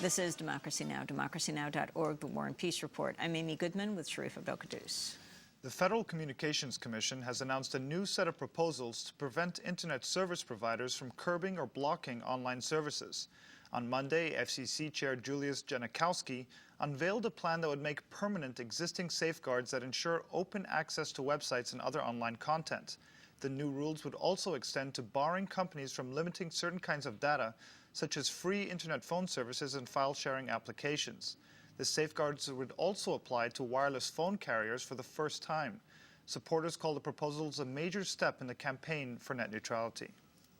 This is Democracy Now!, democracynow.org, the War and Peace Report. I'm Amy Goodman with Sharif Abdel-Qaddous. The Federal Communications Commission has announced a new set of proposals to prevent internet service providers from curbing or blocking online services. On Monday, FCC Chair Julius Genachowski unveiled a plan that would make permanent existing safeguards that ensure open access to websites and other online content. The new rules would also extend to barring companies from limiting certain kinds of data, such as free internet phone services and file-sharing applications. The safeguards would also apply to wireless phone carriers for the first time. Supporters call the proposals a major step in the campaign for net neutrality.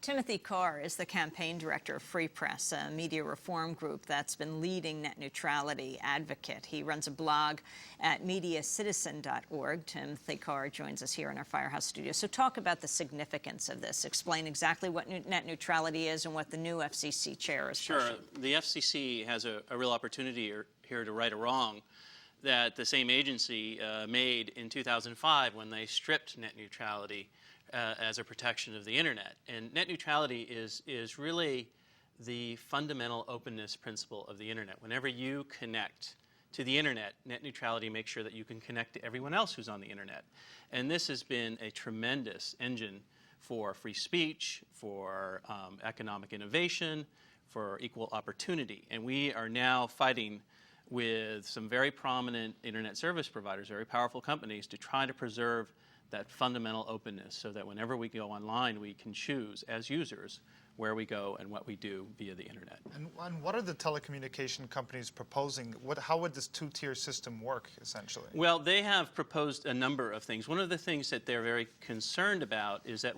Timothy Carr is the campaign director of Free Press, a media reform group that's been leading net neutrality advocate. He runs a blog at mediacitizen.org. Timothy Carr joins us here in our Firehouse studio. So talk about the significance of this. Explain exactly what net neutrality is and what the new FCC chair is pushing. Sure. The FCC has a real opportunity here to right a wrong that the same agency made in 2005 when they stripped net neutrality as a protection of the internet. And net neutrality is really the fundamental openness principle of the internet. Whenever you connect to the internet, net neutrality makes sure that you can connect to everyone else who's on the internet. And this has been a tremendous engine for free speech, for economic innovation, for equal opportunity. And we are now fighting with some very prominent internet service providers, very powerful companies, to try to preserve that fundamental openness so that whenever we go online, we can choose as users where we go and what we do via the internet. And what are the telecommunication companies proposing? How would this two-tier system work, essentially? Well, they have proposed a number of things. One of the things that they're very concerned about is that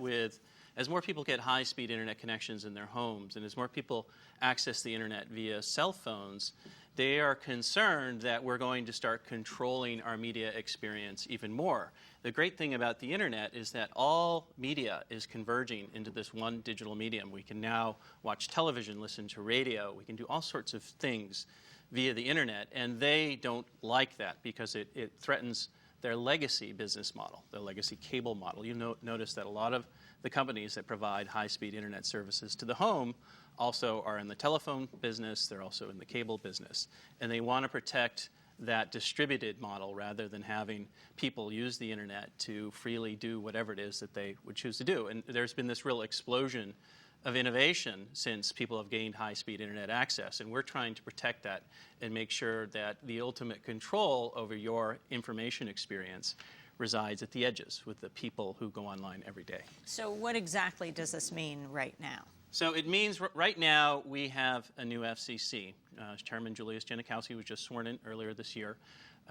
as more people get high-speed internet connections in their homes and as more people access the internet via cell phones, they are concerned that we're going to start controlling our media experience even more. The great thing about the internet is that all media is converging into this one digital medium. We can now watch television, listen to radio, we can do all sorts of things via the internet, and they don't like that because it threatens their legacy business model, their legacy cable model. You notice that a lot of the companies that provide high-speed internet services to the home also are in the telephone business, they're also in the cable business. And they want to protect that distributed model rather than having people use the internet to freely do whatever it is that they would choose to do. And there's been this real explosion of innovation since people have gained high-speed internet access. And we're trying to protect that and make sure that the ultimate control over your information experience resides at the edges with the people who go online every day. So what exactly does this mean right now? So it means right now we have a new FCC. Chairman Julius Genachowski was just sworn in earlier this year.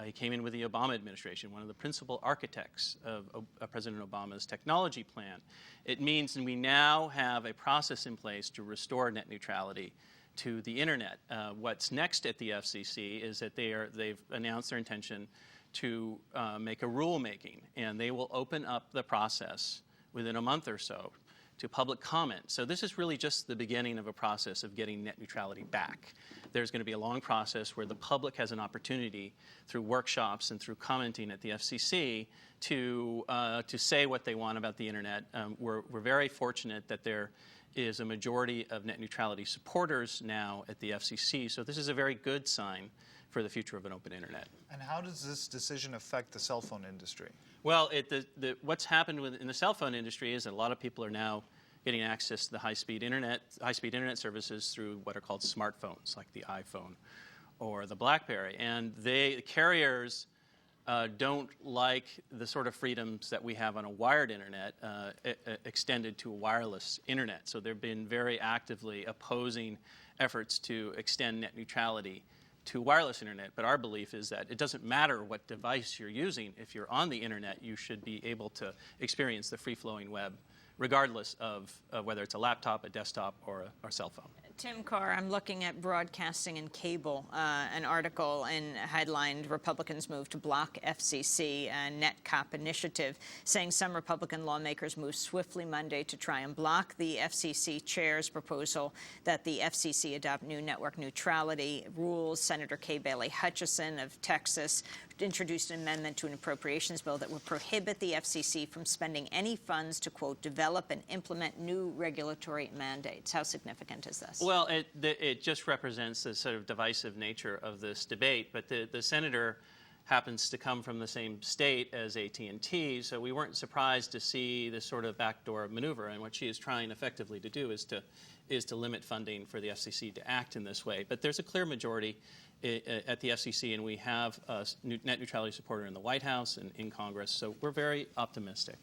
He came in with the Obama administration, one of the principal architects of President Obama's technology plan. It means we now have a process in place to restore net neutrality to the internet. What's next at the FCC is that they've announced their intention to make a rulemaking, and they will open up the process within a month or so to public comment. So this is really just the beginning of a process of getting net neutrality back. There's going to be a long process where the public has an opportunity through workshops and through commenting at the FCC to say what they want about the internet. We're very fortunate that there is a majority of net neutrality supporters now at the FCC, so this is a very good sign for the future of an open internet. And how does this decision affect the cell phone industry? Well, what's happened in the cell phone industry is that a lot of people are now getting access to the high-speed internet services through what are called smartphones, like the iPhone or the BlackBerry. And the carriers don't like the sort of freedoms that we have on a wired internet extended to a wireless internet. So they've been very actively opposing efforts to extend net neutrality to wireless internet, but our belief is that it doesn't matter what device you're using. If you're on the internet, you should be able to experience the free-flowing web, regardless of whether it's a laptop, a desktop, or a cell phone. Tim Carr, I'm looking at broadcasting and cable, an article headlined Republicans Move to Block FCC NetCop Initiative, saying some Republican lawmakers moved swiftly Monday to try and block the FCC chair's proposal that the FCC adopt new network neutrality rules. Senator Kay Bailey Hutchison of Texas introduced an amendment to an appropriations bill that would prohibit the FCC from spending any funds to, quote, develop and implement new regulatory mandates. How significant is this? Well, it just represents the sort of divisive nature of this debate, but the senator happens to come from the same state as AT&T, so we weren't surprised to see this sort of backdoor maneuver. And what she is trying effectively to do is to limit funding for the FCC to act in this way. But there's a clear majority at the FCC, and we have a net neutrality supporter in the White House and in Congress, so we're very optimistic.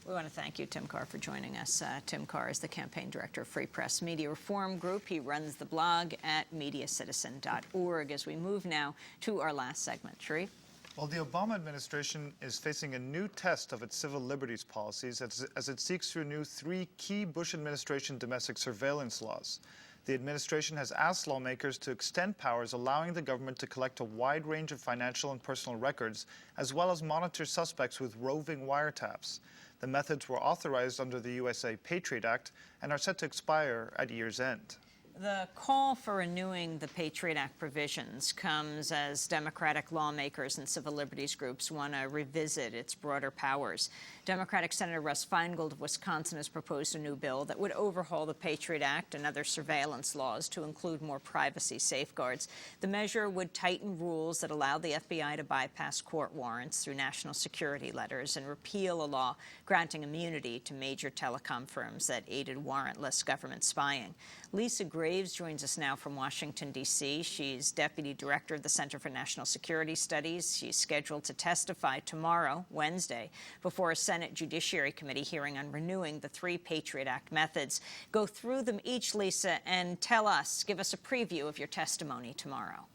We want to thank you, Tim Carr, for joining us. Tim Carr is the campaign director of Free Press Media Reform Group. He runs the blog at mediacitizen.org. As we move now to our last segment. Sharif? Well, the Obama administration is facing a new test of its civil liberties policies as it seeks to renew 3 key Bush administration domestic surveillance laws. The administration has asked lawmakers to extend powers allowing the government to collect a wide range of financial and personal records, as well as monitor suspects with roving wiretaps. The methods were authorized under the USA Patriot Act and are set to expire at year's end. The call for renewing the Patriot Act provisions comes as Democratic lawmakers and civil liberties groups want to revisit its broader powers. Democratic Senator Russ Feingold of Wisconsin has proposed a new bill that would overhaul the Patriot Act and other surveillance laws to include more privacy safeguards. The measure would tighten rules that allow the FBI to bypass court warrants through national security letters and repeal a law granting immunity to major telecom firms that aided warrantless government spying. Lisa Graves joins us now from Washington, D.C. She's Deputy Director of the Center for National Security Studies. She's scheduled to testify tomorrow, Wednesday, before a Senate Judiciary Committee hearing on renewing the 3 Patriot Act methods. Go through them each, Lisa, and give us a preview of your testimony tomorrow.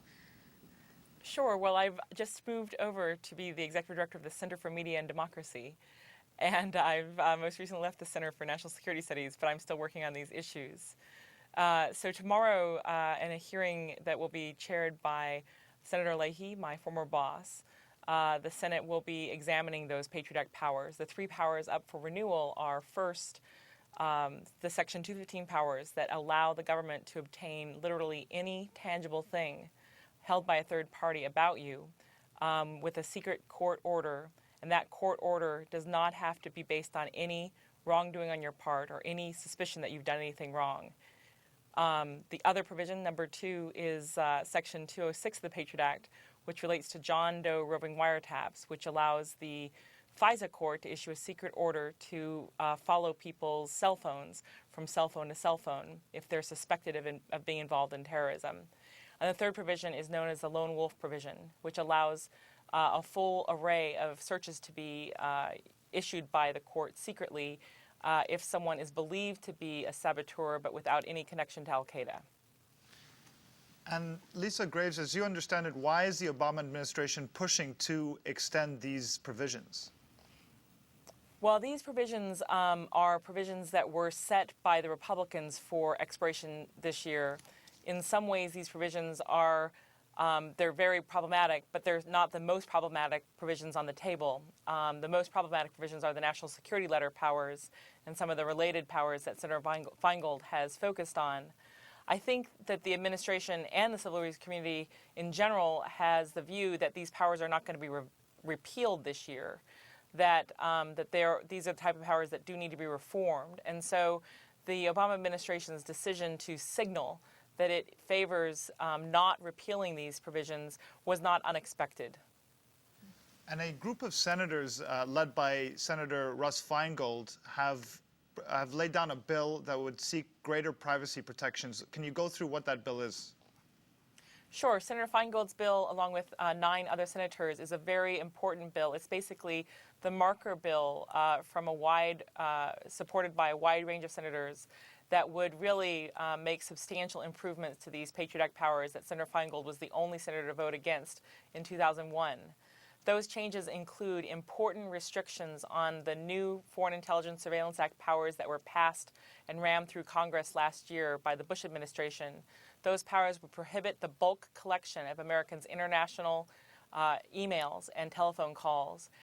Sure. Well, I've just moved over to be the Executive Director of the Center for Media and Democracy, and I've most recently left the Center for National Security Studies, but I'm still working on these issues. So tomorrow, in a hearing that will be chaired by Senator Leahy, my former boss, the Senate will be examining those Patriot Act powers. The 3 powers up for renewal are, first, the Section 215 powers that allow the government to obtain literally any tangible thing held by a third party about you with a secret court order, and that court order does not have to be based on any wrongdoing on your part or any suspicion that you've done anything wrong. The other provision, number 2, is Section 206 of the Patriot Act, which relates to John Doe roving wiretaps, which allows the FISA court to issue a secret order to follow people's cell phones from cell phone to cell phone if they're suspected of being involved in terrorism. And the third provision is known as the lone wolf provision, which allows a full array of searches to be issued by the court secretly if someone is believed to be a saboteur but without any connection to al-Qaeda. And Lisa Graves, as you understand it, why is the Obama administration pushing to extend these provisions? Well, these provisions are provisions that were set by the Republicans for expiration this year. In some ways, these provisions are they're very problematic, but they're not the most problematic provisions on the table. The most problematic provisions are the national security letter powers and some of the related powers that Senator Feingold has focused on. I think that the administration and the civil liberties community in general has the view that these powers are not going to be repealed this year, that these are the type of powers that do need to be reformed. And so the Obama administration's decision to signal that it favors not repealing these provisions was not unexpected. And a group of senators led by Senator Russ Feingold have laid down a bill that would seek greater privacy protections. Can you go through what that bill is? Sure. Senator Feingold's bill, along with 9 other senators, is a very important bill. It's basically the marker bill supported by a wide range of senators that would really make substantial improvements to these Patriot Act powers that Senator Feingold was the only senator to vote against in 2001. Those changes include important restrictions on the new Foreign Intelligence Surveillance Act powers that were passed and rammed through Congress last year by the Bush administration. Those powers would prohibit the bulk collection of Americans' international emails and telephone calls.